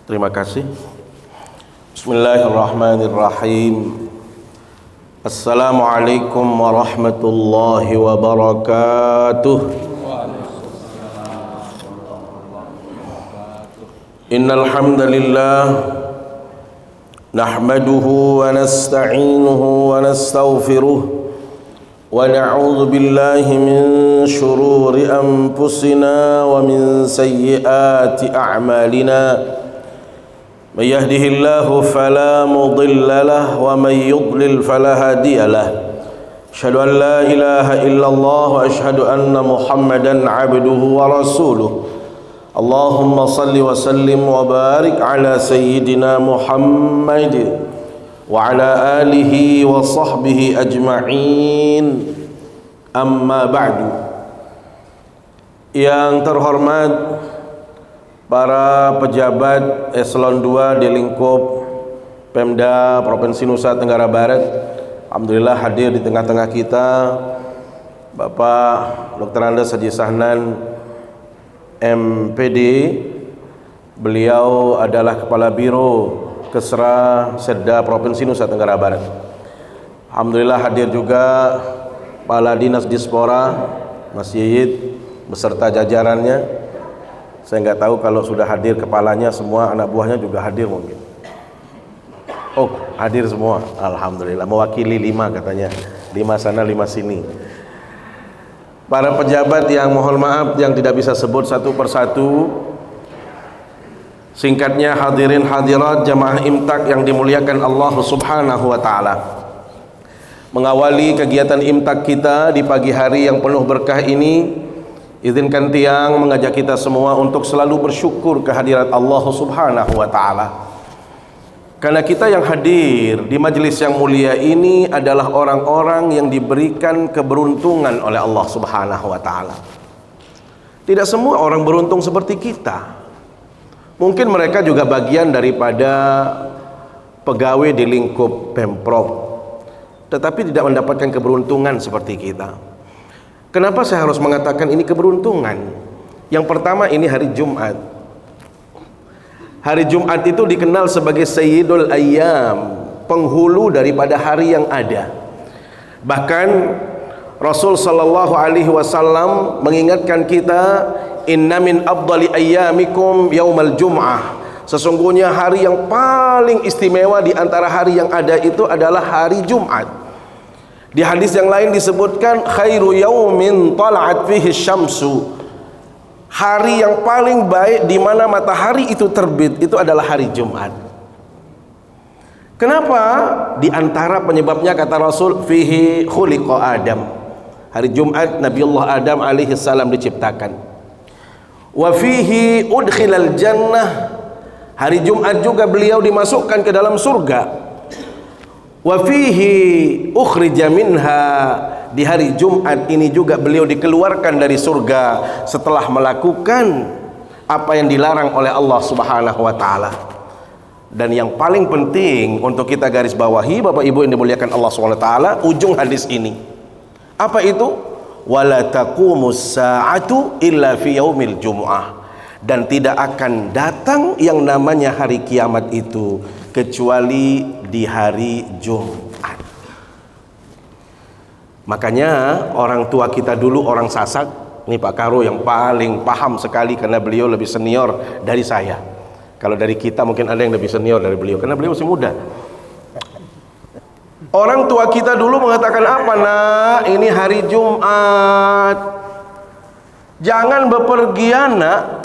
Terima kasih. Bismillahirrahmanirrahim. Assalamualaikum warahmatullahi wabarakatuh. Innal hamdalillah nahmaduhu wa nasta'inuhu wa nastaghfiruh wa na'udzu billahi min shururi anfusina wa min sayyiati a'malina. من يهده الله فلا مضل له ومن يضلل فلا هادي له أشهد أن لا إله إلا الله وأشهد أن محمدا عبده ورسوله اللهم صل وسلم وبارك على سيدنا محمد وعلى آله وصحبه أجمعين أما بعد. Yang terhormat para pejabat eselon 2 di lingkup Pemda Provinsi Nusa Tenggara Barat, alhamdulillah hadir di tengah-tengah kita Bapak Dr. Andes Haji Sahnan MPD. Beliau adalah Kepala Biro Kesra Sedda Provinsi Nusa Tenggara Barat. Alhamdulillah hadir juga Kepala Dinas Dispora Mas Yiyid beserta jajarannya. Saya nggak tahu kalau sudah hadir kepalanya, semua anak buahnya juga hadir mungkin. Oh, hadir semua. Alhamdulillah, mewakili 5 katanya. 5 sana 5 sini. Para pejabat yang mohon maaf yang tidak bisa sebut satu persatu. Singkatnya, hadirin hadirat jamaah imtak yang dimuliakan Allah Subhanahu wa taala. Mengawali kegiatan imtak kita di pagi hari yang penuh berkah ini, izinkan tiang mengajak kita semua untuk selalu bersyukur kehadirat Allah Subhanahu wa taala. Karena kita yang hadir di majelis yang mulia ini adalah orang-orang yang diberikan keberuntungan oleh Allah Subhanahu wa taala. Tidak semua orang beruntung seperti kita. Mungkin mereka juga bagian daripada pegawai di lingkup Pemprov, tetapi tidak mendapatkan keberuntungan seperti kita. Kenapa saya harus mengatakan ini keberuntungan? Yang pertama, ini hari Jumat. Hari Jumat itu dikenal sebagai Sayyidul Ayyam, penghulu daripada hari yang ada. Bahkan Rasul sallallahu alaihi wasallam mengingatkan kita, inna min afdali ayyamikum yaumal jum'ah. Sesungguhnya hari yang paling istimewa di antara hari yang ada itu adalah hari Jumat. Di hadis yang lain disebutkan khairu yaumin tala'at fihi syamsu. Hari yang paling baik di mana matahari itu terbit itu adalah hari Jumat. Kenapa? Di antara penyebabnya kata Rasul fihi khuliqa Adam. Hari Jumat Nabiullah Adam alaihi salam diciptakan. Wa fihi udkhilal jannah. Hari Jumat juga beliau dimasukkan ke dalam surga. Wa fihi ukhrija minha. Di hari Jumat ini juga beliau dikeluarkan dari surga setelah melakukan apa yang dilarang oleh Allah Subhanahu wa taala. Dan yang paling penting untuk kita garis bawahi Bapak Ibu yang dimuliakan Allah Subhanahu wa taala, ujung hadis ini. Apa itu? Wala taqumus sa'atu illa fi yaumil jumu'ah. Dan tidak akan datang yang namanya hari kiamat itu kecuali di hari Jumat. Makanya orang tua kita dulu orang Sasak, ini Pak Karo yang paling paham sekali karena beliau lebih senior dari saya. Kalau dari kita mungkin ada yang lebih senior dari beliau karena beliau masih muda. Orang tua kita dulu mengatakan apa? Nah, ini hari Jumat, jangan bepergian nak.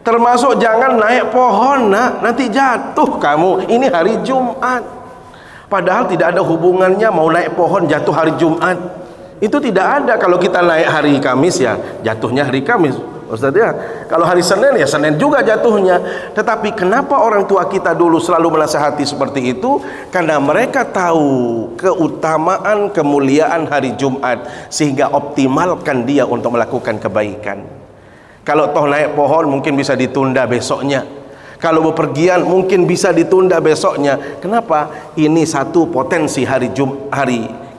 Termasuk jangan naik pohon nak, nanti jatuh kamu. Ini hari Jumat. Padahal tidak ada hubungannya mau naik pohon jatuh hari Jumat. Itu tidak ada. Kalau kita naik hari Kamis ya jatuhnya hari Kamis, Ustaz ya. Kalau hari Senin ya Senin juga jatuhnya. Tetapi kenapa orang tua kita dulu selalu menasihati seperti itu? Karena mereka tahu keutamaan kemuliaan hari Jumat sehingga optimalkan dia untuk melakukan kebaikan. Kalau toh naik pohon mungkin bisa ditunda besoknya. Kalau bepergian mungkin bisa ditunda besoknya. Kenapa? Ini satu potensi hari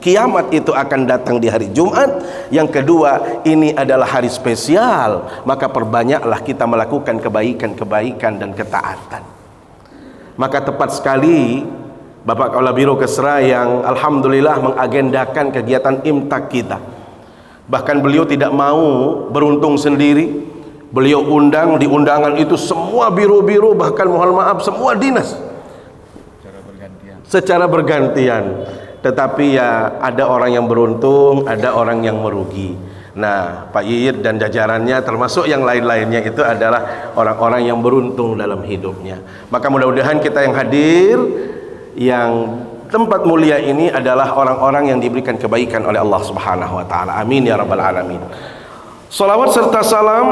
kiamat itu akan datang di hari Jumat. Yang kedua, ini adalah hari spesial, maka perbanyaklah kita melakukan kebaikan-kebaikan dan ketaatan. Maka tepat sekali Bapak Kepala Biro Kesra yang alhamdulillah mengagendakan kegiatan imtak kita. Bahkan beliau tidak mau beruntung sendiri. Beliau undang, di undangan itu semua biro-biro, bahkan mohon maaf semua dinas secara bergantian. Tetapi ya ada orang yang beruntung, ada orang yang merugi. Nah, Pak Yiyit dan jajarannya termasuk yang lain-lainnya itu adalah orang-orang yang beruntung dalam hidupnya. Maka mudah-mudahan kita yang hadir, yang tempat mulia ini adalah orang-orang yang diberikan kebaikan oleh Allah Subhanahu wa taala. Amin ya rabbal alamin. Salawat serta salam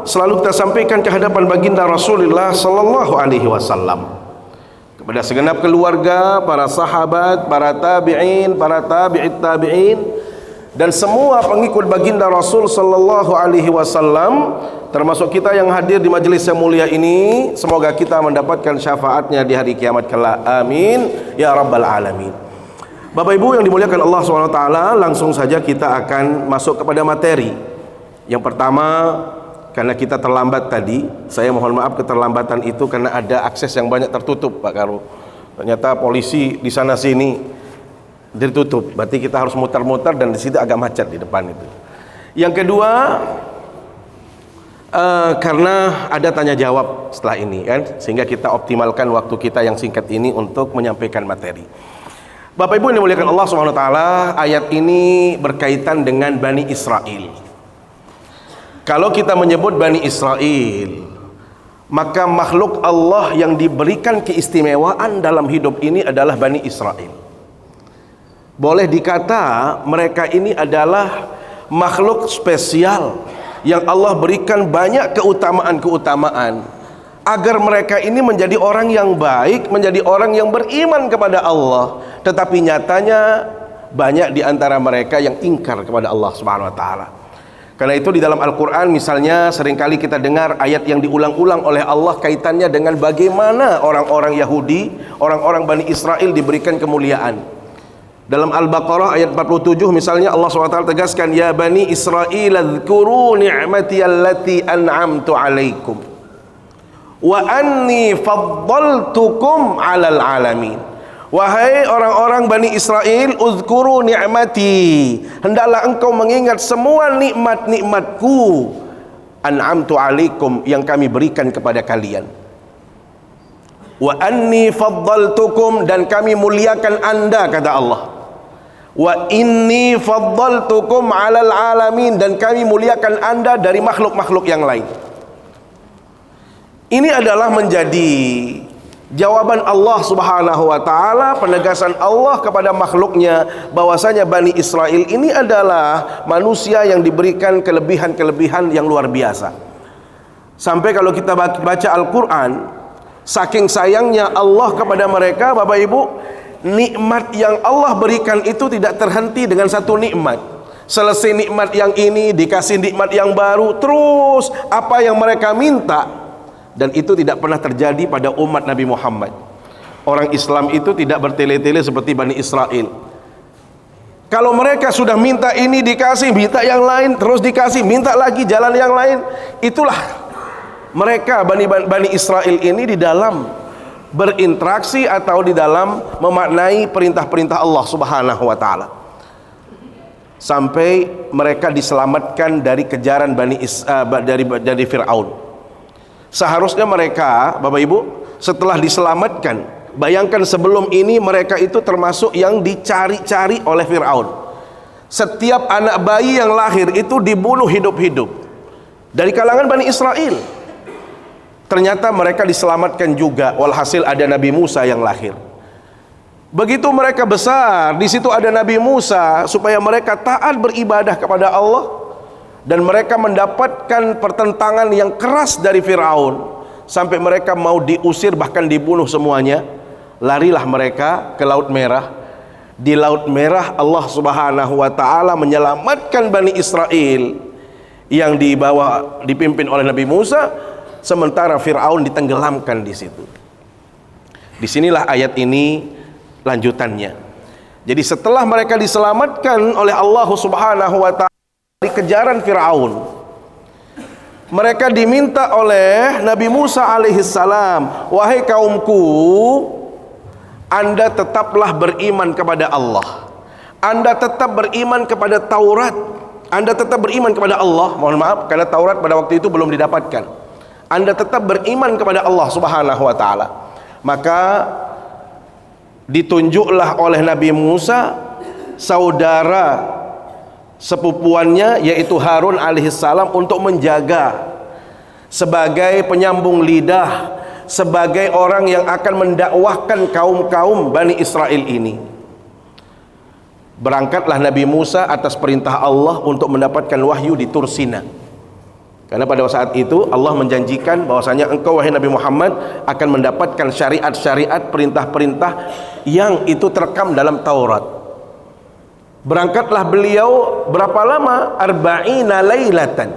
selalu kita sampaikan ke hadapan baginda Rasulullah sallallahu alaihi wasallam, kepada segenap keluarga, para sahabat, para tabi'in, para tabi'it tabi'in, dan semua pengikut baginda Rasul sallallahu alaihi wasallam, termasuk kita yang hadir di majelis yang mulia ini. Semoga kita mendapatkan syafaatnya di hari kiamat kelak. Amin ya rabbal alamin. Bapak Ibu yang dimuliakan Allah SWT, langsung saja kita akan masuk kepada materi. Yang pertama, karena kita terlambat tadi, saya mohon maaf keterlambatan itu karena ada akses yang banyak tertutup, Pak Karo. Ternyata polisi di sana sini ditutup, berarti kita harus muter-muter dan di situ agak macet di depan itu. Yang kedua, karena ada tanya jawab setelah ini kan, sehingga kita optimalkan waktu kita yang singkat ini untuk menyampaikan materi. Bapak Ibu yang dimuliakan Allah SWT, ayat ini berkaitan dengan Bani Israel. Kalau kita menyebut Bani Israel, maka makhluk Allah yang diberikan keistimewaan dalam hidup ini adalah Bani Israel. Boleh dikata mereka ini adalah makhluk spesial yang Allah berikan banyak keutamaan-keutamaan agar mereka ini menjadi orang yang baik, menjadi orang yang beriman kepada Allah. Tetapi nyatanya banyak di antara mereka yang ingkar kepada Allah Subhanahu wa taala. Karena itu di dalam Al-Quran misalnya seringkali kita dengar ayat yang diulang-ulang oleh Allah kaitannya dengan bagaimana orang-orang Yahudi, orang-orang Bani Israel diberikan kemuliaan. Dalam Al-Baqarah ayat 47 misalnya Allah SWT tegaskan, ya Bani Israel adhkuru ni'mati allati an'amtu alaikum wa anni faddaltukum alal alamin. Wahai orang-orang Bani Israel, uzkuru ni'mati, hendaklah engkau mengingat semua nikmat-nikmatku, an'amtu alaikum, yang kami berikan kepada kalian. Wa anni faddaltukum, dan kami muliakan anda, kata Allah. Wa inni faddaltukum alal alamin, dan kami muliakan anda dari makhluk-makhluk yang lain. Ini adalah menjadi jawaban Allah Subhanahu wa taala, penegasan Allah kepada makhluknya bahwasanya Bani Israel ini adalah manusia yang diberikan kelebihan-kelebihan yang luar biasa. Sampai kalau kita baca Al-Qur'an, saking sayangnya Allah kepada mereka, Bapak Ibu, nikmat yang Allah berikan itu tidak terhenti dengan satu nikmat. Selesai nikmat yang ini dikasih nikmat yang baru, terus apa yang mereka minta. Dan itu tidak pernah terjadi pada umat Nabi Muhammad. Orang Islam itu tidak bertele-tele seperti Bani Israel. Kalau mereka sudah minta ini dikasih, minta yang lain terus dikasih, minta lagi jalan yang lain. Itulah mereka Bani Israel ini di dalam berinteraksi atau di dalam memaknai perintah-perintah Allah Subhanahu wa taala. Sampai mereka diselamatkan dari kejaran dari Fir'aun. Seharusnya mereka, Bapak Ibu, setelah diselamatkan, bayangkan sebelum ini mereka itu termasuk yang dicari-cari oleh Fir'aun. Setiap anak bayi yang lahir itu dibunuh hidup-hidup dari kalangan Bani Israel. Ternyata mereka diselamatkan juga, walhasil ada Nabi Musa yang lahir. Begitu mereka besar, di situ ada Nabi Musa supaya mereka taat beribadah kepada Allah. Dan mereka mendapatkan pertentangan yang keras dari Fir'aun, sampai mereka mau diusir bahkan dibunuh semuanya. Larilah mereka ke Laut Merah. Di Laut Merah Allah Subhanahu wa taala menyelamatkan Bani Israel yang dipimpin oleh Nabi Musa, sementara Fir'aun ditenggelamkan di situ. Disinilah ayat ini lanjutannya. Jadi setelah mereka diselamatkan oleh Allah Subhanahu wa taala dari kejaran Firaun, mereka diminta oleh Nabi Musa alaihissalam, wahai kaumku, Anda tetaplah beriman kepada Allah, Anda tetap beriman kepada Taurat, Anda tetap beriman kepada Allah. Mohon maaf, karena Taurat pada waktu itu belum didapatkan. Anda tetap beriman kepada Allah Subhanahu wa taala. Maka ditunjuklah oleh Nabi Musa saudara sepupuannya yaitu Harun alaihissalam untuk menjaga sebagai penyambung lidah, sebagai orang yang akan mendakwahkan kaum-kaum Bani Israel ini. Berangkatlah Nabi Musa atas perintah Allah untuk mendapatkan wahyu di Tur Sina. Karena pada saat itu Allah menjanjikan bahwasanya engkau wahai Nabi Muhammad akan mendapatkan syariat-syariat, perintah-perintah yang itu terekam dalam Taurat. Berangkatlah beliau berapa lama? Arba'ina lailatan.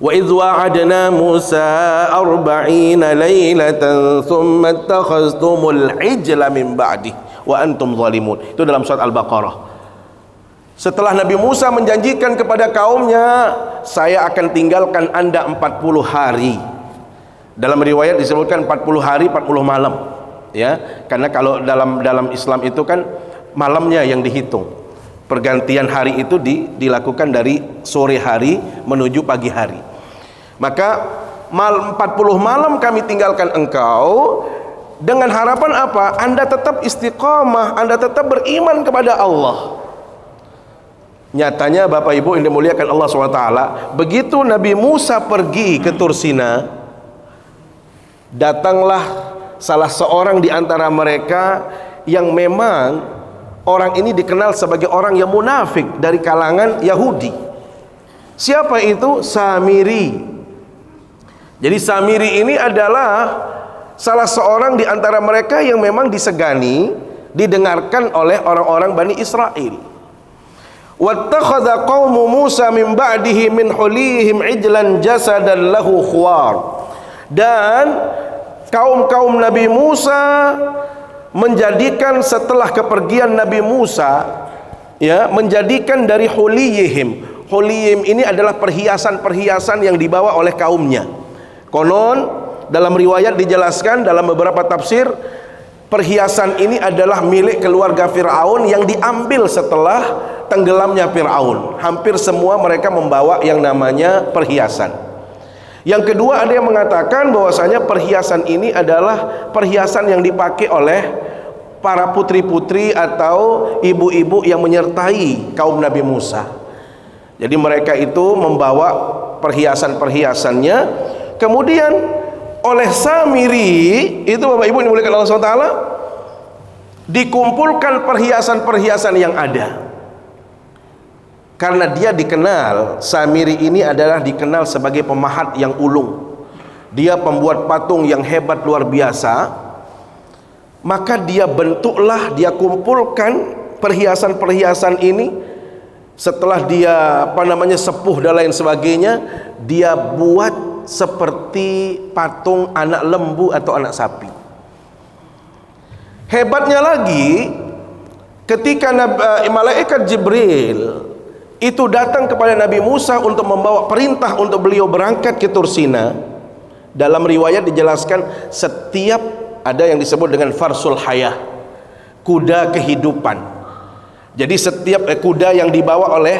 Wa idh wa'adna Musa arba'ina lailatan thumma ittakhaztumul ijla min ba'di wa antum zalimun. Itu dalam surat Al-Baqarah. Setelah Nabi Musa menjanjikan kepada kaumnya, saya akan tinggalkan anda 40 hari. Dalam riwayat disebutkan 40 hari 40 malam, ya, karena kalau dalam Islam itu kan malamnya yang dihitung. Pergantian hari itu dilakukan dari sore hari menuju pagi hari. Maka 40 malam kami tinggalkan engkau dengan harapan apa? Anda tetap istiqamah, Anda tetap beriman kepada Allah. Nyatanya Bapak Ibu yang dimuliakan Allah SWT, begitu Nabi Musa pergi ke Tur Sina, datanglah salah seorang di antara mereka yang memang orang ini dikenal sebagai orang yang munafik dari kalangan Yahudi. Siapa itu? Samiri. Jadi Samiri ini adalah salah seorang di antara mereka yang memang disegani, didengarkan oleh orang-orang Bani Israel. Wattakhadha qaumu Musa min ba'dihi min hulihim ijlan jasadan lahu khuwar. Dan kaum-kaum Nabi Musa menjadikan setelah kepergian Nabi Musa, ya, menjadikan dari huliyihim. Huliyihim ini adalah perhiasan-perhiasan yang dibawa oleh kaumnya. Konon dalam riwayat dijelaskan dalam beberapa tafsir, perhiasan ini adalah milik keluarga Fir'aun yang diambil setelah tenggelamnya Fir'aun. Hampir semua mereka membawa yang namanya perhiasan. Yang kedua, ada yang mengatakan bahwasanya perhiasan ini adalah perhiasan yang dipakai oleh para putri-putri atau ibu-ibu yang menyertai kaum Nabi Musa. Jadi mereka itu membawa perhiasan-perhiasannya. Kemudian oleh Samiri itu, Bapak Ibu yang dimuliakan Allah SWT, dikumpulkan perhiasan-perhiasan yang ada. Karena dia dikenal, Samiri ini adalah dikenal sebagai pemahat yang ulung, dia pembuat patung yang hebat luar biasa. Maka dia bentuklah, dia kumpulkan perhiasan-perhiasan ini. Setelah dia sepuh dan lain sebagainya, dia buat seperti patung anak lembu atau anak sapi. Hebatnya lagi, ketika malaikat Jibril itu datang kepada Nabi Musa untuk membawa perintah untuk beliau berangkat ke Tur Sina, dalam riwayat dijelaskan setiap ada yang disebut dengan farsul hayah, kuda kehidupan. Jadi setiap kuda yang dibawa oleh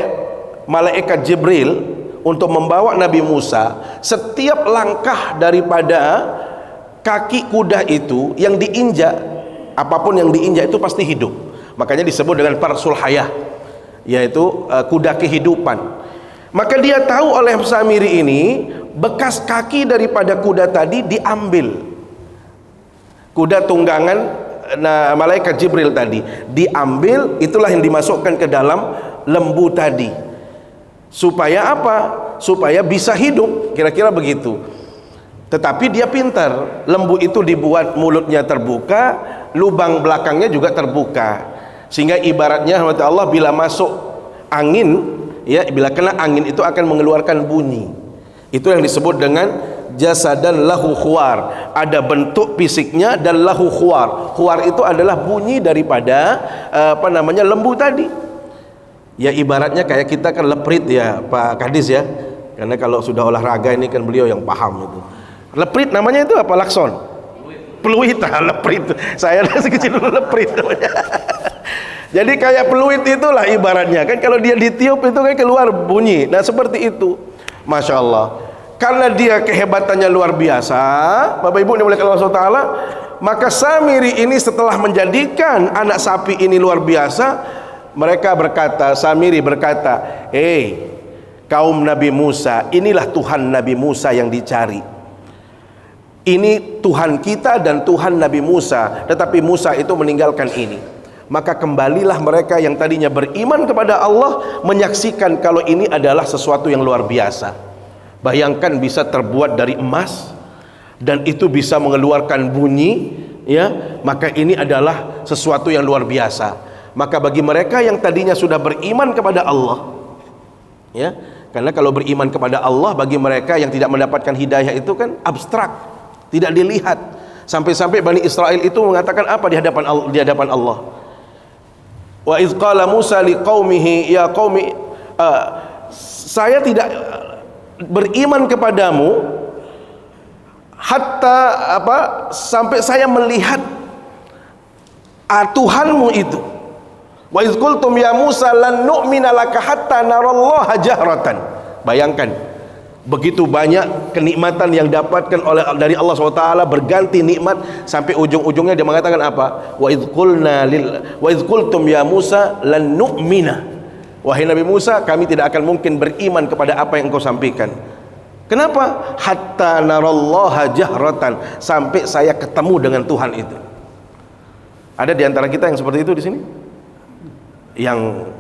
malaikat Jibril untuk membawa Nabi Musa, setiap langkah daripada kaki kuda itu yang diinjak, apapun yang diinjak itu pasti hidup. Makanya disebut dengan farsul hayah, yaitu kuda kehidupan. Maka dia tahu oleh Samiri ini, bekas kaki daripada kuda tadi diambil, kuda tunggangan malaikat Jibril tadi diambil, itulah yang dimasukkan ke dalam lembu tadi. Supaya apa? Supaya bisa hidup, kira-kira begitu. Tetapi dia pintar, lembu itu dibuat mulutnya terbuka, lubang belakangnya juga terbuka, sehingga ibaratnya Allah bila masuk angin, ya, bila kena angin itu akan mengeluarkan bunyi. Itu yang disebut dengan jasadan lahu khuwar, ada bentuk fisiknya dan lahu khuwar. Khuwar itu adalah bunyi daripada lembu tadi. Ya ibaratnya kayak kita kan leprit ya Pak Kadis ya, karena kalau sudah olahraga ini kan beliau yang paham itu. Leprit namanya itu apa? Lakson, peluit, leprit. Saya dari kecil dulu leprit namanya. Jadi kayak peluit itulah ibaratnya kan, kalau dia ditiup itu kan keluar bunyi. Nah seperti itu, masya Allah. Karena dia kehebatannya luar biasa, Bapak Ibu dimuliakan Allah SWT, maka Samiri ini setelah menjadikan anak sapi ini luar biasa, mereka berkata, Samiri berkata, kaum Nabi Musa, inilah Tuhan Nabi Musa yang dicari. Ini Tuhan kita dan Tuhan Nabi Musa, tetapi Musa itu meninggalkan ini. Maka kembalilah mereka yang tadinya beriman kepada Allah, menyaksikan kalau ini adalah sesuatu yang luar biasa. Bayangkan bisa terbuat dari emas dan itu bisa mengeluarkan bunyi, ya, maka ini adalah sesuatu yang luar biasa. Maka bagi mereka yang tadinya sudah beriman kepada Allah, ya, karena kalau beriman kepada Allah bagi mereka yang tidak mendapatkan hidayah itu kan abstrak, tidak dilihat. Sampai-sampai Bani Israel itu mengatakan apa di hadapan Allah? Wa idz qala Musa liqaumihi ya qaumi, saya tidak beriman kepadamu hatta sampai saya melihat Tuhanmu itu. Wa idz qultum ya Musa lan nu'mina laka hatta narallaha jahratan. Bayangkan begitu banyak kenikmatan yang dapatkan dari Allah SWT, berganti nikmat sampai ujung-ujungnya dia mengatakan apa? Wa idz qultum ya Musa lan nu'mina. Wahai Nabi Musa, kami tidak akan mungkin beriman kepada apa yang engkau sampaikan. Kenapa? Hatta narallaha jahratan, sampai saya ketemu dengan Tuhan itu. Ada di antara kita yang seperti itu di sini? Yang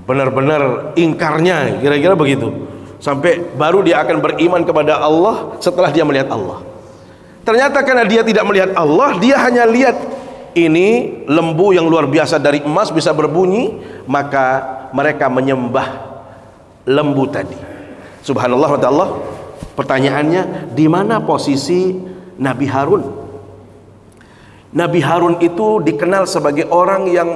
benar-benar ingkarnya kira-kira begitu, sampai baru dia akan beriman kepada Allah setelah dia melihat Allah. Ternyata karena dia tidak melihat Allah, dia hanya lihat ini lembu yang luar biasa dari emas bisa berbunyi, maka mereka menyembah lembu tadi. Subhanallah wa ta'ala. Pertanyaannya, di mana posisi Nabi Harun? Nabi Harun itu dikenal sebagai orang yang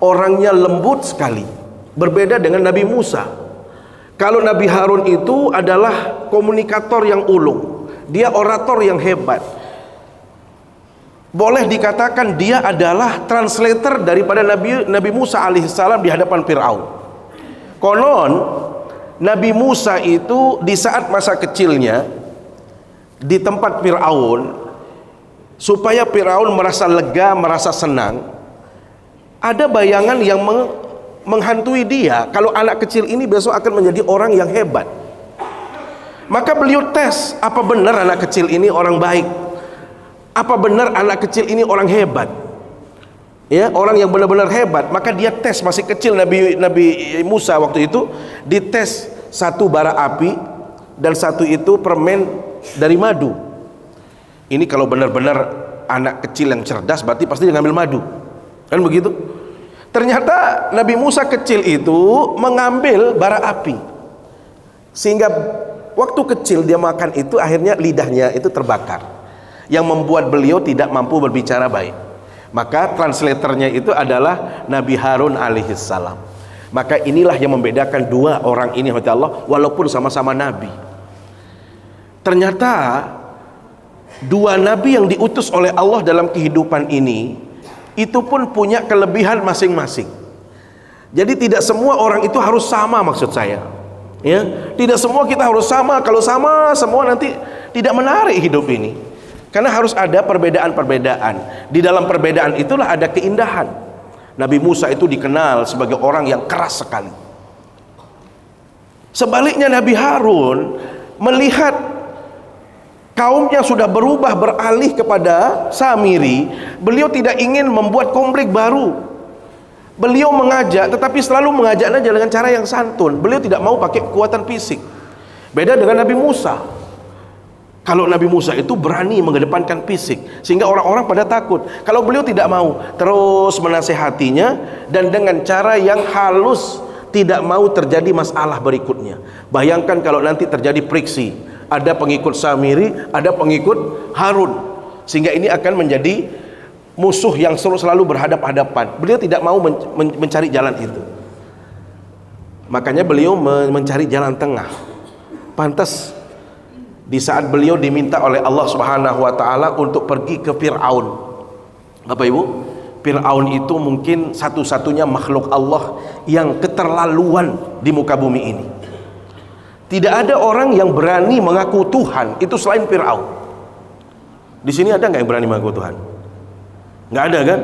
orangnya lembut sekali, berbeda dengan Nabi Musa. Kalau Nabi Harun itu adalah komunikator yang ulung, dia orator yang hebat. Boleh dikatakan dia adalah translator daripada Nabi Musa alaihissalam di hadapan Fir'aun. Konon Nabi Musa itu di saat masa kecilnya di tempat Fir'aun, supaya Fir'aun merasa lega, merasa senang, ada bayangan yang menghantui dia, kalau anak kecil ini besok akan menjadi orang yang hebat. Maka beliau tes, apa benar anak kecil ini orang baik? Apa benar anak kecil ini orang hebat? Ya, orang yang benar-benar hebat. Maka dia tes, masih kecil Nabi Musa waktu itu, dites satu bara api dan satu itu permen dari madu. Ini kalau benar-benar anak kecil yang cerdas berarti pasti dia ngambil madu, kan begitu? Ternyata Nabi Musa kecil itu mengambil bara api, sehingga waktu kecil dia makan itu akhirnya lidahnya itu terbakar, yang membuat beliau tidak mampu berbicara baik. Maka translatornya itu adalah Nabi Harun alaihissalam. Maka inilah yang membedakan dua orang ini, Allah, walaupun sama-sama nabi. Ternyata dua nabi yang diutus oleh Allah dalam kehidupan ini itu pun punya kelebihan masing-masing. Jadi tidak semua orang itu harus sama, maksud saya, ya, tidak semua kita harus sama. Kalau sama semua nanti tidak menarik hidup ini, karena harus ada perbedaan-perbedaan. Di dalam perbedaan itulah ada keindahan. Nabi Musa itu dikenal sebagai orang yang keras sekali. Sebaliknya Nabi Harun melihat kaumnya sudah berubah, beralih kepada Samiri, beliau tidak ingin membuat konflik baru. Beliau mengajak, tetapi selalu mengajaknya dengan cara yang santun. Beliau tidak mau pakai kekuatan fisik. Beda dengan Nabi Musa. Kalau Nabi Musa itu berani mengedepankan fisik, sehingga orang-orang pada takut. Kalau beliau tidak mau, terus menasehatinya dan dengan cara yang halus, tidak mau terjadi masalah berikutnya. Bayangkan kalau nanti terjadi friksi ada pengikut Samiri, ada pengikut Harun, sehingga ini akan menjadi musuh yang selalu berhadap-hadapan. Beliau tidak mau mencari jalan itu, makanya beliau mencari jalan tengah. Pantas di saat beliau diminta oleh Allah Subhanahu wa taala untuk pergi ke Firaun. Bapak Ibu, Firaun itu mungkin satu-satunya makhluk Allah yang keterlaluan di muka bumi ini. Tidak ada orang yang berani mengaku Tuhan itu selain Firaun. Di sini ada nggak yang berani mengaku Tuhan? Nggak ada kan?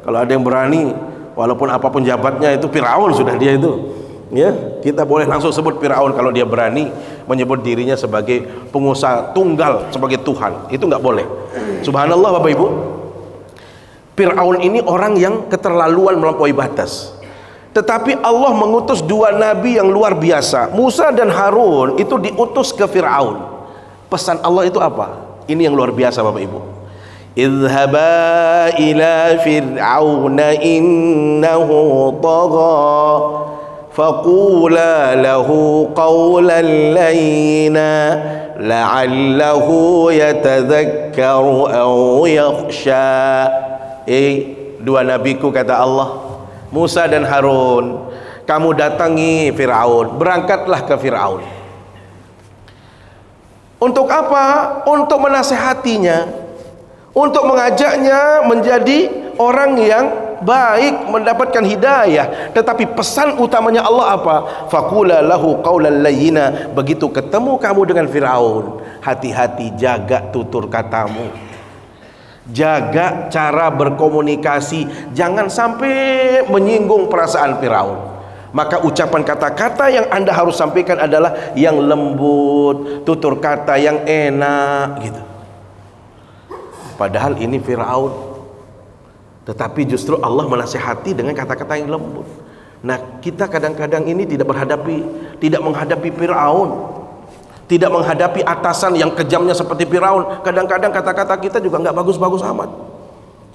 Kalau ada yang berani, walaupun apapun jabatnya, itu Firaun sudah dia itu. Ya, kita boleh langsung sebut Firaun kalau dia berani menyebut dirinya sebagai pengusaha tunggal, sebagai Tuhan. Itu nggak boleh. Subhanallah Bapak Ibu. Firaun ini orang yang keterlaluan melampaui batas. Tetapi Allah mengutus dua nabi yang luar biasa. Musa dan Harun itu diutus ke Firaun. Pesan Allah itu apa? Ini yang luar biasa Bapak Ibu. Idhaba ila fir'auna innahu tagha faqula lahu qawlan layyina la'allahu yatadhakkaru aw yakhsha. Dua nabiku, kata Allah, Musa dan Harun, kamu datangi Firaun, berangkatlah ke Firaun. Untuk apa? Untuk menasehatinya, untuk mengajaknya menjadi orang yang baik, mendapatkan hidayah. Tetapi pesan utamanya Allah apa? Faqula lahu qawlan layyina. Begitu ketemu kamu dengan Firaun, hati-hati, jaga tutur katamu, jaga cara berkomunikasi, jangan sampai menyinggung perasaan Firaun. Maka ucapan kata-kata yang Anda harus sampaikan adalah yang lembut, tutur kata yang enak gitu. Padahal ini Firaun, tetapi justru Allah menasihati dengan kata-kata yang lembut. Nah, kita kadang-kadang ini tidak menghadapi Firaun, tidak menghadapi atasan yang kejamnya seperti Firaun. Kadang-kadang kata-kata kita juga nggak bagus-bagus amat.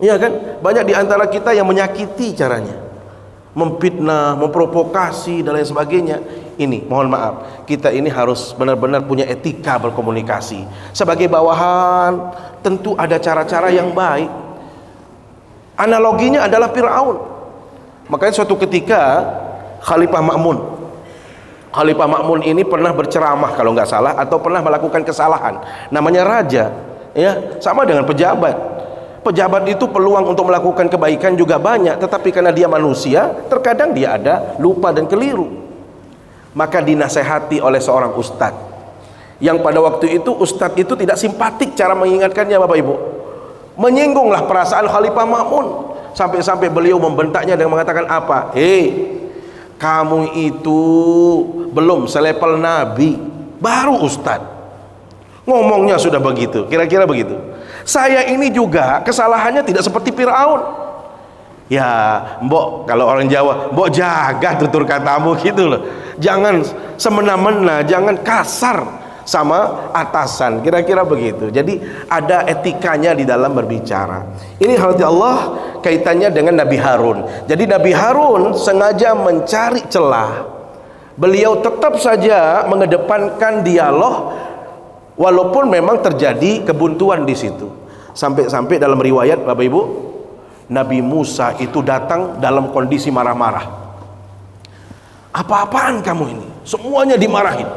Iya kan? Banyak di antara kita yang menyakiti caranya, memfitnah, memprovokasi dan lain sebagainya. Ini mohon maaf, kita ini harus benar-benar punya etika berkomunikasi. Sebagai bawahan tentu ada cara-cara yang baik. Analoginya adalah Firaun. Makanya suatu ketika Khalifah Ma'mun ini pernah berceramah kalau nggak salah, atau pernah melakukan kesalahan. Namanya raja, ya, sama dengan pejabat. Pejabat itu peluang untuk melakukan kebaikan juga banyak, tetapi karena dia manusia, terkadang dia ada lupa dan keliru. Maka dinasehati oleh seorang ustadz, yang pada waktu itu ustadz itu tidak simpatik cara mengingatkannya Bapak Ibu. Menyinggunglah perasaan Khalifah Ma'mun, sampai-sampai beliau membentaknya dengan mengatakan apa? Kamu itu belum selevel Nabi, baru ustadz, ngomongnya sudah begitu, kira-kira begitu. Saya ini juga kesalahannya tidak seperti Firaun. Ya, mbok, kalau orang Jawa, mbok jaga tutur katamu gitu loh. Jangan semena-mena, jangan kasar sama atasan, kira-kira begitu. Jadi ada etikanya di dalam berbicara. Ini hal Allah kaitannya dengan Nabi Harun. Jadi Nabi Harun sengaja mencari celah. Beliau tetap saja mengedepankan dialog, walaupun memang terjadi kebuntuan di situ. Sampai-sampai dalam riwayat Bapak Ibu, Nabi Musa itu datang dalam kondisi marah-marah. Apa-apaan kamu ini? Semuanya dimarahin.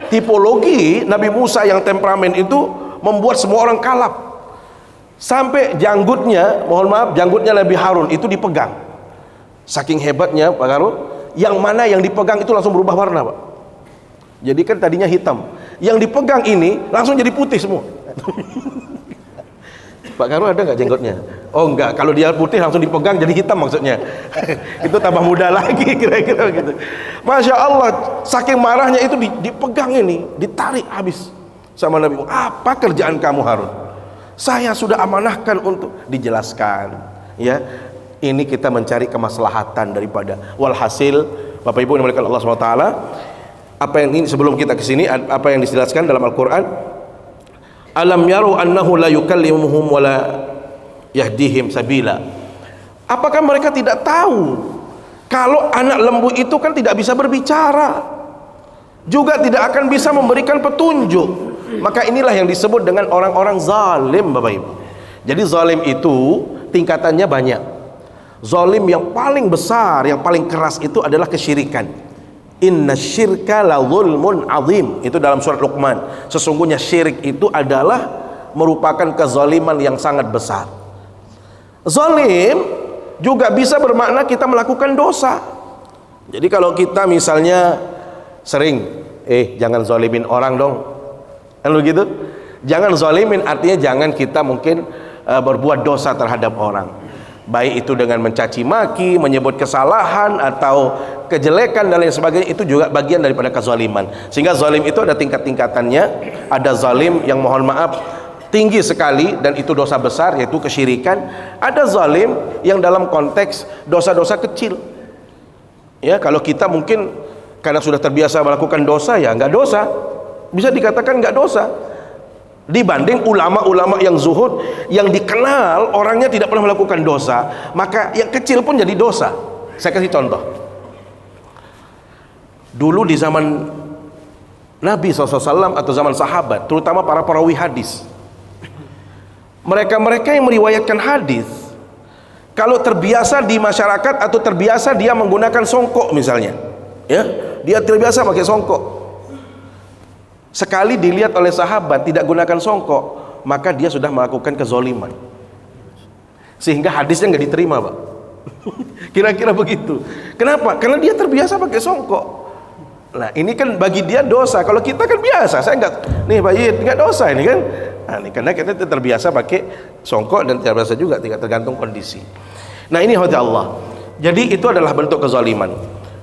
Tipologi Nabi Musa yang temperamen itu membuat semua orang kalap. Sampai janggutnya, mohon maaf, janggutnya Nabi Harun itu dipegang. Saking hebatnya Pak Harun, yang mana yang dipegang itu langsung berubah warna Pak. Jadi kan tadinya hitam, yang dipegang ini langsung jadi putih semua. Pak Karun ada nggak jenggotnya? Oh enggak, kalau dia putih langsung dipegang jadi hitam maksudnya. Itu tambah muda lagi kira-kira gitu. Masya Allah, saking marahnya itu dipegang ini, ditarik habis sama Nabi. Apa kerjaan kamu Harun? Saya sudah amanahkan untuk dijelaskan. Ya, ini kita mencari kemaslahatan daripada. Walhasil, Bapak Ibu yang dimuliakan Allah SWT, apa yang ini sebelum kita kesini, apa yang dijelaskan dalam Al-Quran? Alam yaru annahu la yukallimuhum wa la yahdihim sabila. Apakah mereka tidak tahu kalau anak lembu itu kan tidak bisa berbicara? juga tidak akan bisa memberikan petunjuk. Maka inilah yang disebut dengan orang-orang zalim, Bapak Ibu. Jadi zalim itu tingkatannya banyak. Zalim yang paling besar, yang paling keras itu adalah kesyirikan. Inna syirka la zulmun azim. Itu dalam surat Luqman. Sesungguhnya syirik itu adalah merupakan kezaliman yang sangat besar. Zalim juga bisa bermakna kita melakukan dosa. Jadi kalau kita misalnya sering jangan zalimin orang dong, kan begitu? Jangan zalimin artinya jangan kita mungkin berbuat dosa terhadap orang, baik itu dengan mencaci maki, menyebut kesalahan atau kejelekan dan lain sebagainya. Itu juga bagian daripada kezaliman. Sehingga zalim itu ada tingkat-tingkatannya. Ada zalim yang mohon maaf tinggi sekali dan itu dosa besar, yaitu kesyirikan. Ada zalim yang dalam konteks dosa-dosa kecil. Ya, kalau kita mungkin karena sudah terbiasa melakukan dosa, ya nggak dosa, bisa dikatakan nggak dosa, dibanding ulama-ulama yang zuhud, yang dikenal orangnya tidak pernah melakukan dosa, maka yang kecil pun jadi dosa. Saya kasih contoh. Dulu di zaman Nabi SAW atau zaman sahabat, terutama para perawi hadis, mereka-mereka yang meriwayatkan hadis, kalau terbiasa di masyarakat atau terbiasa dia menggunakan songkok misalnya, ya, dia terbiasa pakai songkok. Sekali dilihat oleh sahabat tidak gunakan songkok, maka dia sudah melakukan kezoliman, sehingga hadisnya nggak diterima, Pak. Kira-kira begitu. Kenapa? Karena dia terbiasa pakai songkok. Nah, ini kan bagi dia dosa. Kalau kita kan biasa, saya nggak, nih Pak Yid, nggak dosa ini kan. Nah, ini karena kita terbiasa pakai songkok dan terbiasa juga, tidak tergantung kondisi. Nah, ini hati Allah. Jadi itu adalah bentuk kezaliman.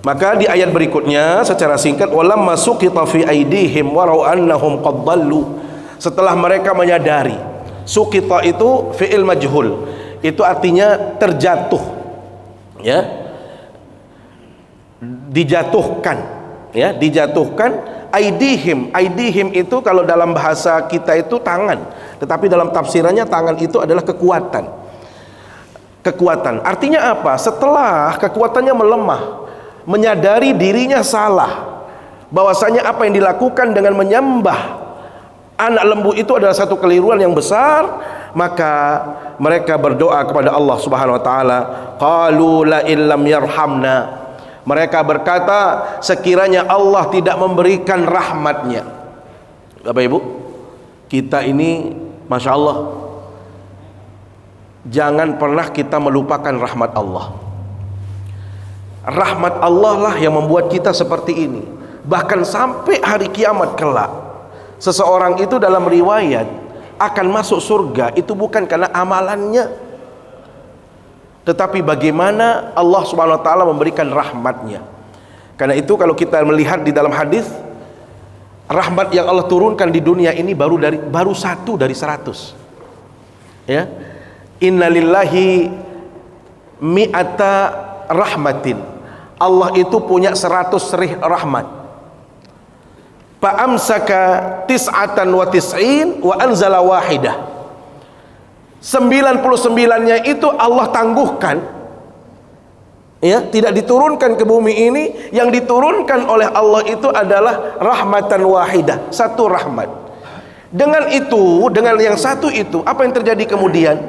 Maka di ayat berikutnya secara singkat, walamma suqita fi aidihim wa ra'u annahum qad dhallu. Setelah mereka menyadari, suqita itu fi'il majhul. Itu artinya terjatuh. Ya. Dijatuhkan, ya, dijatuhkan. Aidihim itu kalau dalam bahasa kita itu tangan, tetapi dalam tafsirannya tangan itu adalah kekuatan. Artinya apa? Setelah kekuatannya melemah, menyadari dirinya salah, bahwasanya apa yang dilakukan dengan menyembah anak lembu itu adalah satu keliruan yang besar, maka mereka berdoa kepada Allah Subhanahu wa taala, qalu la illam yarhamna. Mereka berkata, sekiranya Allah tidak memberikan rahmatnya. Bapak Ibu, kita ini Masya Allah, jangan pernah kita melupakan rahmat Allah. Rahmat Allah lah yang membuat kita seperti ini. Bahkan sampai hari kiamat kelak, seseorang itu dalam riwayat akan masuk surga itu bukan karena amalannya, tetapi bagaimana Allah Subhanahu wa taala memberikan rahmatnya. Karena itu kalau kita melihat di dalam hadis, rahmat yang Allah turunkan di dunia ini baru 1 dari 100. Ya. Innalillahi mi'ata rahmatin. Allah itu punya 100 rahmat. Fa amsaka tis'atan wa tis'in wa anzala wahidah. 99-nya itu Allah tangguhkan, ya, tidak diturunkan ke bumi ini. Yang diturunkan oleh Allah itu adalah rahmatan wahidah, satu rahmat. Dengan itu, dengan yang satu itu, apa yang terjadi kemudian?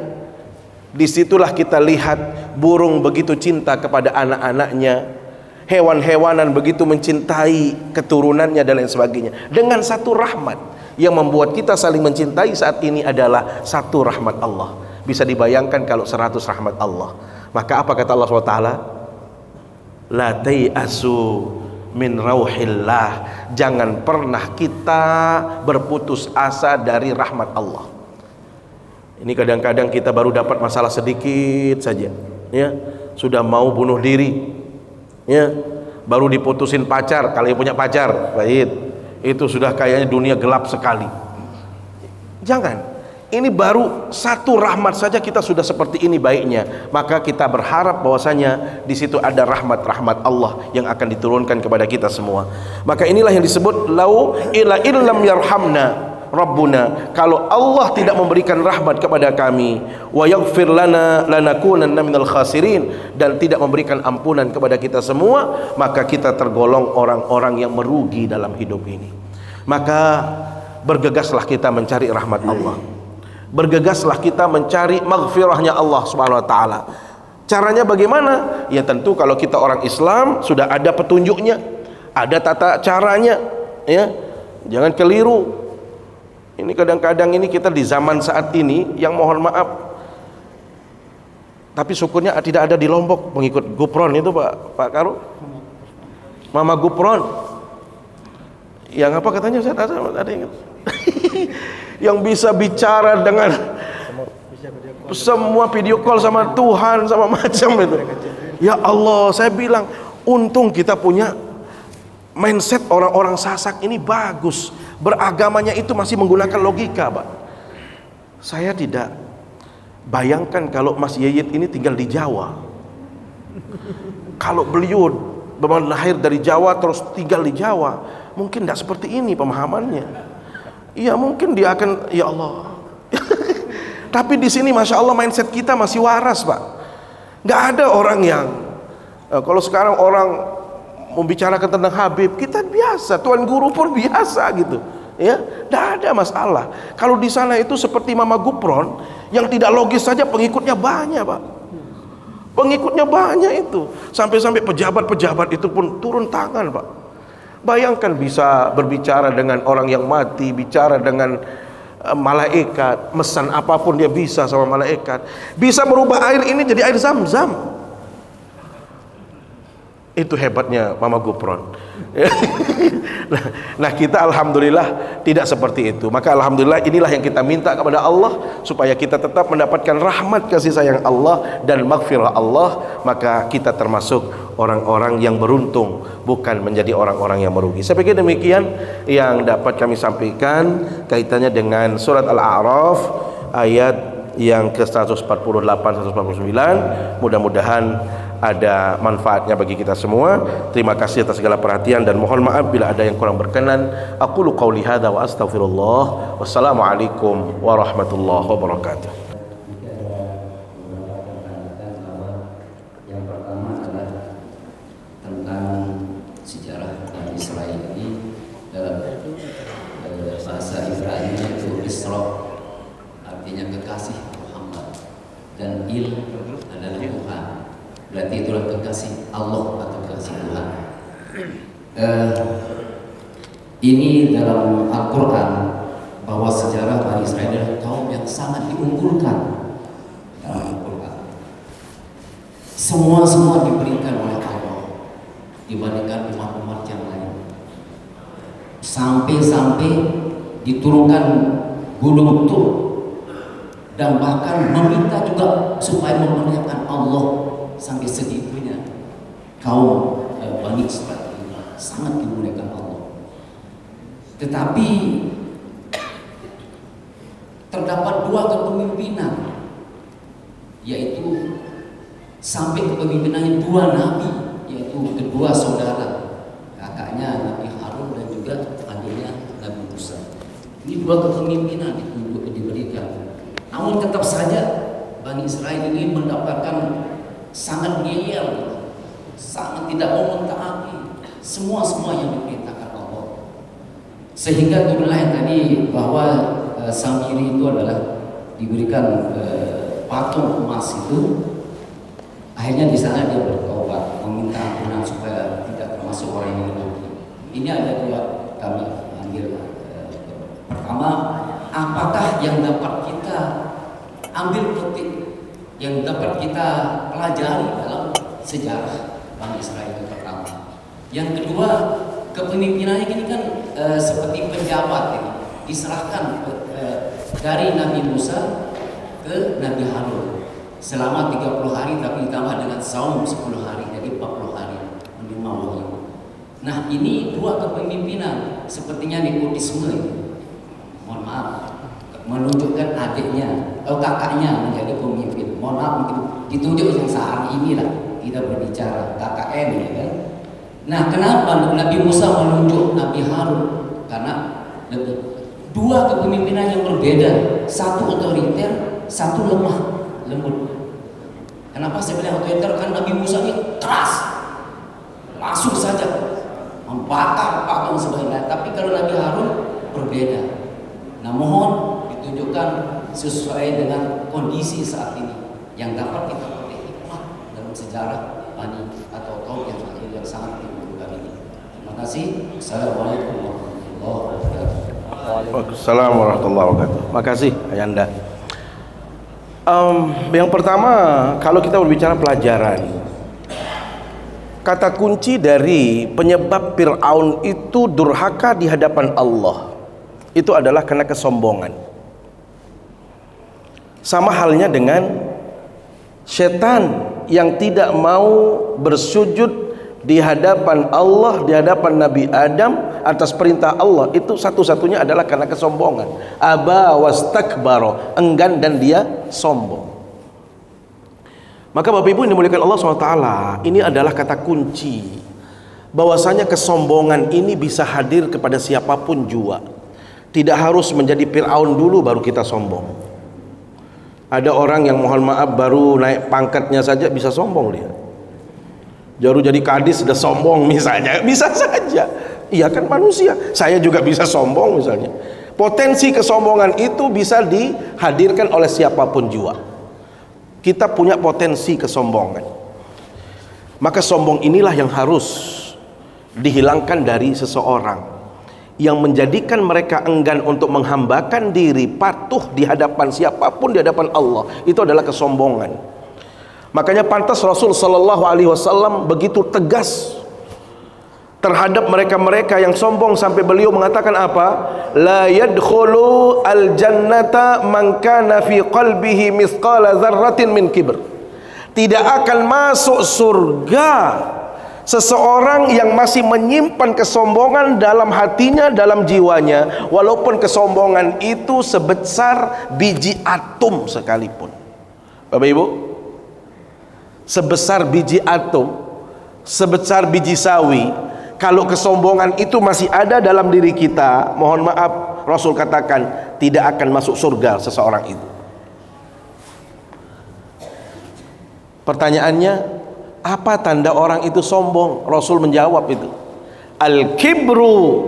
Disitulah kita lihat burung begitu cinta kepada anak-anaknya, hewan-hewanan begitu mencintai keturunannya dan lain sebagainya. Dengan satu rahmat yang membuat kita saling mencintai saat ini adalah satu rahmat Allah. Bisa dibayangkan kalau 100 rahmat Allah. Maka apa kata Allah SWT? La tai'asu min rauhillah. Jangan pernah kita berputus asa dari rahmat Allah. Ini kadang-kadang kita baru dapat masalah sedikit saja, ya, sudah mau bunuh diri, ya, baru diputusin pacar, kalau punya pacar, baik, itu sudah kayaknya dunia gelap sekali. Jangan, ini baru satu rahmat saja kita sudah seperti ini baiknya. Maka kita berharap bahwasanya di situ ada rahmat-rahmat Allah yang akan diturunkan kepada kita semua. Maka inilah yang disebut lau ila illam yarhamna Rabbuna, kalau Allah tidak memberikan rahmat kepada kami, wa yaghfir lana lanakunanna minal khasirin, dan tidak memberikan ampunan kepada kita semua, maka kita tergolong orang-orang yang merugi dalam hidup ini. Maka bergegaslah kita mencari rahmat Allah, bergegaslah kita mencari maghfirahnya Allah Subhanahu wa taala. Caranya bagaimana? Ya tentu kalau kita orang Islam sudah ada petunjuknya, ada tata caranya, ya. Jangan keliru. Ini kadang-kadang ini kita di zaman saat ini yang mohon maaf, tapi syukurnya tidak ada di Lombok pengikut Gupron itu Pak Karu, Mama Gupron. Yang apa katanya Ustaz? Ada yang yang bisa bicara dengan semua video call sama Tuhan sama macam itu. Ya Allah, saya bilang untung kita punya mindset orang-orang Sasak ini bagus. Beragamanya itu masih menggunakan logika, Pak. Saya tidak bayangkan kalau Mas Yeyit ini tinggal di Jawa. Kalau beliau lahir dari Jawa terus tinggal di Jawa, mungkin tidak seperti ini pemahamannya. Iya, mungkin dia akan, ya Allah. Tapi di sini Masya Allah mindset kita masih waras, Pak. Nggak ada orang yang kalau sekarang orang membicarakan tentang Habib, kita biasa, Tuan Guru pun biasa gitu, ya, nggak ada masalah. Kalau di sana itu seperti Mama Gupron, yang tidak logis saja pengikutnya banyak, Pak. Pengikutnya banyak itu, sampai-sampai pejabat-pejabat itu pun turun tangan, Pak. Bayangkan bisa berbicara dengan orang yang mati, bicara dengan malaikat, mesan apapun dia bisa sama malaikat, bisa merubah air ini jadi air Zam-Zam. Itu hebatnya Mama Gupron. Nah kita alhamdulillah tidak seperti itu. Maka alhamdulillah inilah yang kita minta kepada Allah, supaya kita tetap mendapatkan rahmat kasih sayang Allah dan maghfirah Allah. Maka kita termasuk orang-orang yang beruntung, bukan menjadi orang-orang yang merugi. Saya pikir demikian yang dapat kami sampaikan kaitannya dengan surat Al-A'raf ayat yang ke 148 149. Mudah-mudahan ada manfaatnya bagi kita semua. Terima kasih atas segala perhatian dan mohon maaf bila ada yang kurang berkenan. Aqulu qauli hadza wa astaghfirullah. Wassalamualaikum warahmatullahi wabarakatuh. Yang pertama adalah tentang sejarah Bani Israil ini. Dalam bahasa Ibrani itu Isra, artinya kekasih Muhammad, dan Il adalah Tuhan. Berarti itulah kekasih Allah atau kekasih Tuhan. Ini dalam Al-Quran, bahwa sejarah Bani Israil adalah kaum yang sangat diunggulkan dalam Al-Quran. Semua diberikan oleh Allah dibandingkan umat-umat yang lain. Sampai diturunkan gunung Tur, dan bahkan meminta juga supaya memuliakan Allah. Sampai segitunya kaum Bani Israil sangat dimuliakan Allah. Tetapi terdapat dua kepemimpinan, yaitu sampai kepemimpinannya dua nabi, yaitu kedua saudara, kakaknya Nabi Harun dan juga adiknya Nabi Musa. Ini dua kepemimpinan diberikan. Namun tetap saja Bani Israil ini mendapatkan sangat ngeyel, sangat tidak mau mentaati semua yang diperintahkan Allah. Sehingga turunlah yang tadi bahwa Samiri itu adalah diberikan patung emas itu. Akhirnya di sana dia bertobat, meminta ampunan supaya tidak termasuk orang yang merugi. Ini ada dua kami ambil. Pertama, apakah yang dapat kita ambil petik, yang dapat kita pelajari dalam sejarah Bani Israil itu pertama. Yang kedua, kepemimpinannya ini kan seperti pejabat ini, diserahkan dari Nabi Musa ke Nabi Harun selama 30 hari, tapi ditambah dengan saum 10 hari, jadi 40 hari menerima wahyu. Nah ini dua kepemimpinan sepertinya nepotisme ini. Mohon maaf, menunjukkan adiknya atau kakaknya menjadi pemimpin. Mohon maaf, mungkin ditunjuk yang saat inilah kita berbicara KKN, ya kan? Nah, kenapa Nabi Musa menunjuk Nabi Harun? Karena lebih dua kepemimpinan yang berbeda, satu otoriter, satu lemah lembut. Kenapa saya bilang otoriter? Karena Nabi Musa ini keras, langsung saja membakar patung sebagainya. Tapi kalau Nabi Harun berbeda. Nah, mohon ditunjukkan sesuai dengan kondisi saat ini yang dapat kita petik hikmah dalam sejarah Bani atau kaum yang akhir yang sangat dibutuhkan ini. Terima kasih. Assalamualaikum warahmatullahi wabarakatuh. Waalaikumsalam warahmatullahi wabarakatuh. Makasih Ayanda. Yang pertama, kalau kita berbicara pelajaran, kata kunci dari penyebab Fir'aun itu durhaka di hadapan Allah itu adalah karena kesombongan. Sama halnya dengan setan yang tidak mau bersujud di hadapan Allah, di hadapan Nabi Adam atas perintah Allah, itu satu-satunya adalah karena kesombongan. Aba wastakbaro, enggan dan dia sombong. Maka Bapak Ibu yang dimuliakan Allah SWT, ini adalah kata kunci bahwasanya kesombongan ini bisa hadir kepada siapapun jua. Tidak harus menjadi Fir'aun dulu baru kita sombong. Ada orang yang mohon maaf baru naik pangkatnya saja bisa sombong dia. Baru jadi kadis sudah sombong misalnya, bisa saja. Iya kan manusia, saya juga bisa sombong misalnya. Potensi kesombongan itu bisa dihadirkan oleh siapapun jua. Kita punya potensi kesombongan. Maka sombong inilah yang harus dihilangkan dari seseorang, yang menjadikan mereka enggan untuk menghambakan diri patuh di hadapan siapapun, di hadapan Allah. Itu adalah kesombongan. Makanya pantas Rasul Sallallahu Alaihi Wasallam begitu tegas terhadap mereka-mereka yang sombong, sampai beliau mengatakan apa? La yadkhulu al-jannata man kana fi qalbihi mithqala dzarratin min kibr. Tidak akan masuk surga seseorang yang masih menyimpan kesombongan dalam hatinya, dalam jiwanya, walaupun kesombongan itu sebesar biji atom sekalipun. Bapak Ibu, sebesar biji atom, sebesar biji sawi, kalau kesombongan itu masih ada dalam diri kita, mohon maaf, Rasul katakan tidak akan masuk surga seseorang itu. Pertanyaannya, apa tanda orang itu sombong? Rasul menjawab itu, al-kibru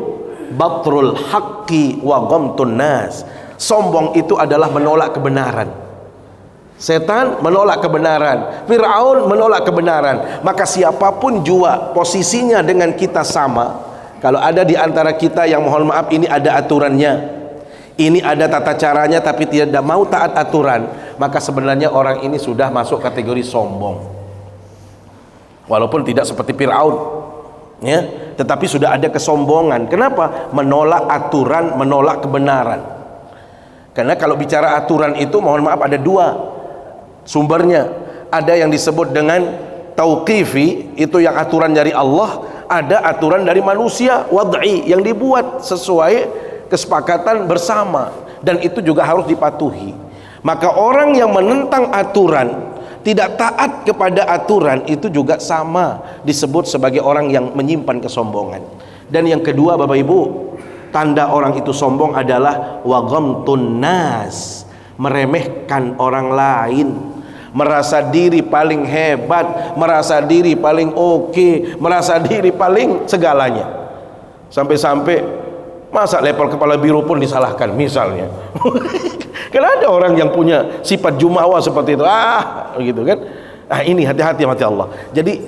batrul haqqi wa ghamtun nas. Sombong itu adalah menolak kebenaran. Setan menolak kebenaran, Fir'aun menolak kebenaran. Maka siapapun jua posisinya dengan kita sama, kalau ada di antara kita yang mohon maaf ini ada aturannya, ini ada tata caranya tapi tidak mau taat aturan, maka sebenarnya orang ini sudah masuk kategori sombong. Walaupun tidak seperti Fir'aun, ya, tetapi sudah ada kesombongan. Kenapa? Menolak aturan, menolak kebenaran. Karena kalau bicara aturan itu mohon maaf ada dua sumbernya. Ada yang disebut dengan tauqifi, itu yang aturan dari Allah. Ada aturan dari manusia, wad'i, yang dibuat sesuai kesepakatan bersama, dan itu juga harus dipatuhi. Maka orang yang menentang aturan, tidak taat kepada aturan, itu juga sama disebut sebagai orang yang menyimpan kesombongan. Dan yang kedua Bapak Ibu, tanda orang itu sombong adalah wa ghamtun nas, meremehkan orang lain, merasa diri paling hebat, merasa diri paling oke, merasa diri paling segalanya. Sampai-sampai masa level kepala biro pun disalahkan misalnya. Kalau ada orang yang punya sifat jumawa seperti itu, gitu kan. Ini hati-hati mati Allah. Jadi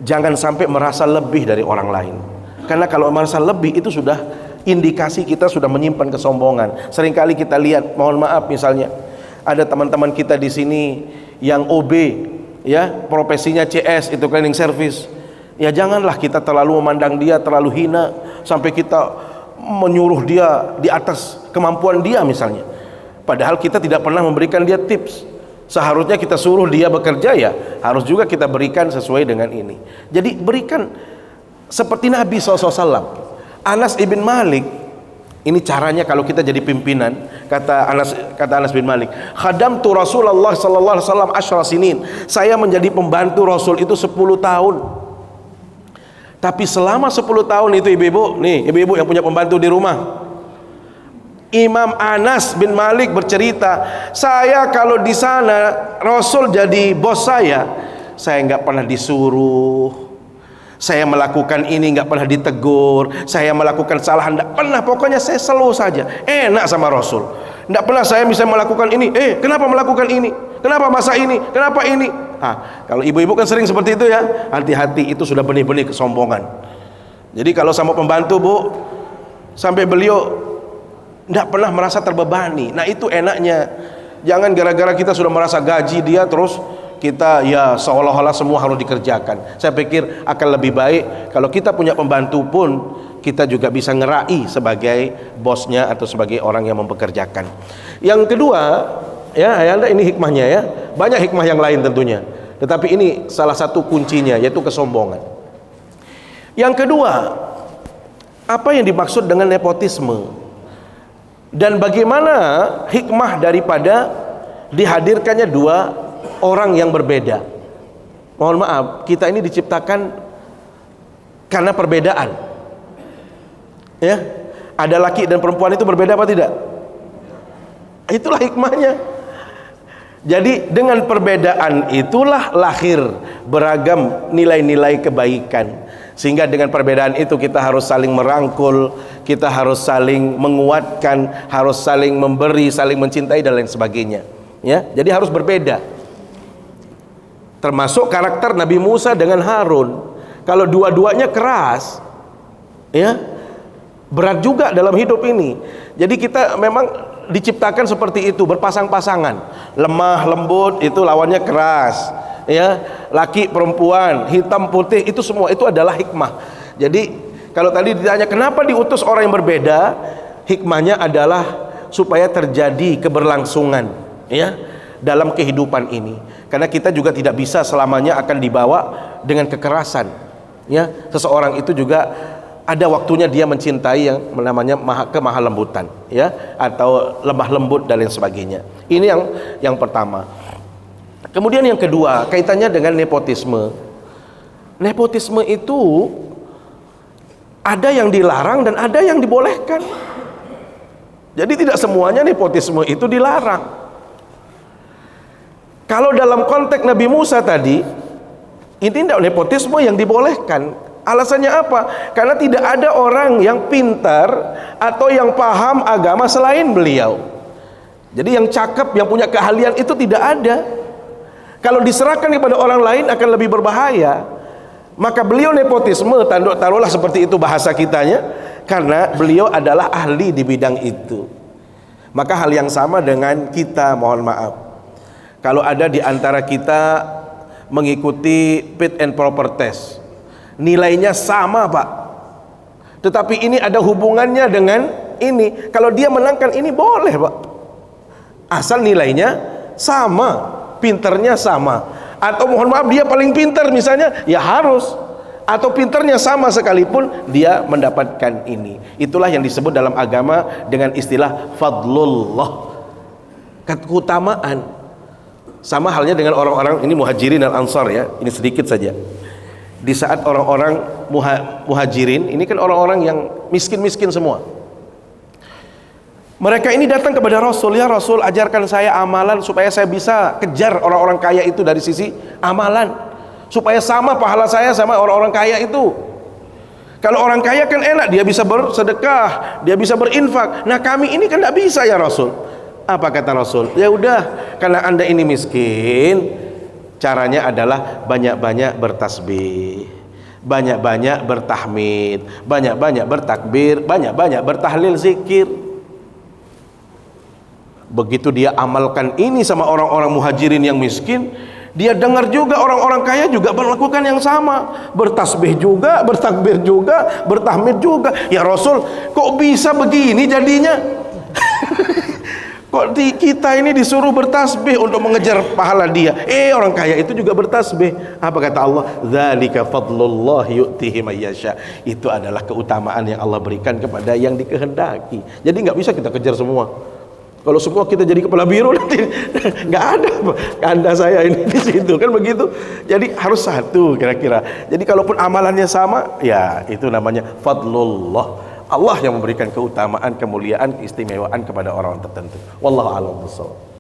jangan sampai merasa lebih dari orang lain. Karena kalau merasa lebih itu sudah indikasi kita sudah menyimpan kesombongan. Seringkali kita lihat, mohon maaf misalnya, ada teman-teman kita di sini yang OB, ya, profesinya CS, itu cleaning service. Ya janganlah kita terlalu memandang dia terlalu hina sampai kita menyuruh dia di atas kemampuan dia misalnya. Padahal kita tidak pernah memberikan dia tips. Seharusnya kita suruh dia bekerja, ya harus juga kita berikan sesuai dengan ini. Jadi berikan seperti Nabi SAW. Anas ibn Malik, ini caranya kalau kita jadi pimpinan. Kata Anas bin Malik, khadamtu Rasulullah sallallahu alaihi wasallam 10 sinin. Saya menjadi pembantu Rasul itu 10 tahun. Tapi selama 10 tahun itu ibu-ibu, nih ibu-ibu yang punya pembantu di rumah, Imam Anas bin Malik bercerita, saya kalau di sana Rasul jadi bos saya nggak pernah disuruh, saya melakukan ini nggak pernah ditegur, saya melakukan kesalahan nggak pernah, pokoknya saya slow saja, enak sama Rasul. Nggak pernah saya bisa melakukan ini, kenapa melakukan ini, kenapa masa ini, kenapa ini. Kalau ibu-ibu kan sering seperti itu ya, hati-hati, itu sudah benih-benih kesombongan. Jadi kalau sama pembantu Bu, sampai beliau tidak pernah merasa terbebani. Nah itu enaknya. Jangan gara-gara kita sudah merasa gaji dia, terus kita ya seolah-olah semua harus dikerjakan. Saya pikir akan lebih baik kalau kita punya pembantu pun kita juga bisa ngerai sebagai bosnya atau sebagai orang yang mempekerjakan. Yang kedua, ya Anda, ini hikmahnya ya. Banyak hikmah yang lain tentunya, tetapi ini salah satu kuncinya, yaitu kesombongan. Yang kedua, apa yang dimaksud dengan nepotisme? Dan bagaimana hikmah daripada dihadirkannya dua orang yang berbeda? Mohon maaf, kita ini diciptakan karena perbedaan. Ya, ada laki dan perempuan itu berbeda apa tidak? Itulah hikmahnya. Jadi dengan perbedaan itulah lahir beragam nilai-nilai kebaikan. Sehingga dengan perbedaan itu kita harus saling merangkul, kita harus saling menguatkan, harus saling memberi, saling mencintai dan lain sebagainya. Ya, jadi harus berbeda. Termasuk karakter Nabi Musa dengan Harun. Kalau dua-duanya keras, ya, berat juga dalam hidup ini. Jadi kita memang diciptakan seperti itu, berpasang-pasangan. Lemah, lembut, itu lawannya keras. Ya, laki perempuan, hitam putih, itu semua itu adalah hikmah. Jadi kalau tadi ditanya kenapa diutus orang yang berbeda, hikmahnya adalah supaya terjadi keberlangsungan ya dalam kehidupan ini. Karena kita juga tidak bisa selamanya akan dibawa dengan kekerasan. Ya, seseorang itu juga ada waktunya dia mencintai yang namanya kemahalembutan ya, atau lemah lembut dan lain sebagainya. Ini yang pertama. Kemudian yang kedua, kaitannya dengan nepotisme. Nepotisme itu ada yang dilarang dan ada yang dibolehkan. Jadi tidak semuanya nepotisme itu dilarang. Kalau dalam konteks Nabi Musa tadi, ini tidak nepotisme yang dibolehkan. Alasannya apa? Karena tidak ada orang yang pintar atau yang paham agama selain beliau. Jadi yang cakep, yang punya keahlian itu tidak ada. Kalau diserahkan kepada orang lain akan lebih berbahaya. Maka beliau nepotisme, taruhlah seperti itu bahasa kitanya, karena beliau adalah ahli di bidang itu. Maka hal yang sama dengan kita, mohon maaf. Kalau ada di antara kita mengikuti fit and proper test, nilainya sama Pak, tetapi ini ada hubungannya dengan ini. Kalau dia menangkan ini boleh Pak, asal nilainya sama, pinternya sama. Atau mohon maaf dia paling pintar misalnya, ya harus. Atau pinternya sama sekalipun dia mendapatkan ini. Itulah yang disebut dalam agama dengan istilah fadlullah, keutamaan. Sama halnya dengan orang-orang ini muhajirin dan ansar ya. Ini sedikit saja. Di saat orang-orang muhajirin ini kan orang-orang yang miskin-miskin semua. Mereka ini datang kepada Rasul, ya Rasul ajarkan saya amalan supaya saya bisa kejar orang-orang kaya itu dari sisi amalan, supaya sama pahala saya sama orang-orang kaya itu. Kalau orang kaya kan enak, dia bisa bersedekah, dia bisa berinfak. Nah kami ini kan tidak bisa ya Rasul. Apa kata Rasul? Ya udah, karena anda ini miskin, caranya adalah banyak-banyak bertasbih, banyak-banyak bertahmid, banyak-banyak bertakbir, banyak-banyak bertahlil zikir. Begitu dia amalkan ini sama orang-orang muhajirin yang miskin, dia dengar juga orang-orang kaya juga melakukan yang sama, bertasbih juga, bertakbir juga, bertahmid juga. Ya Rasul, kok bisa begini jadinya? Kok kita ini disuruh bertasbih untuk mengejar pahala dia? Orang kaya itu juga bertasbih. Apa kata Allah? Dzalika fadlullah yu'tihi may yasha. Itu adalah keutamaan yang Allah berikan kepada yang dikehendaki. Jadi nggak bisa kita kejar semua. Kalau semua kita jadi kepala biro nanti nggak ada kanda saya ini di situ kan begitu. Jadi harus satu kira-kira. Jadi kalaupun amalannya sama, ya itu namanya fadlullah. Allah yang memberikan keutamaan, kemuliaan, keistimewaan kepada orang tertentu. Wallahu a'lam bishawab.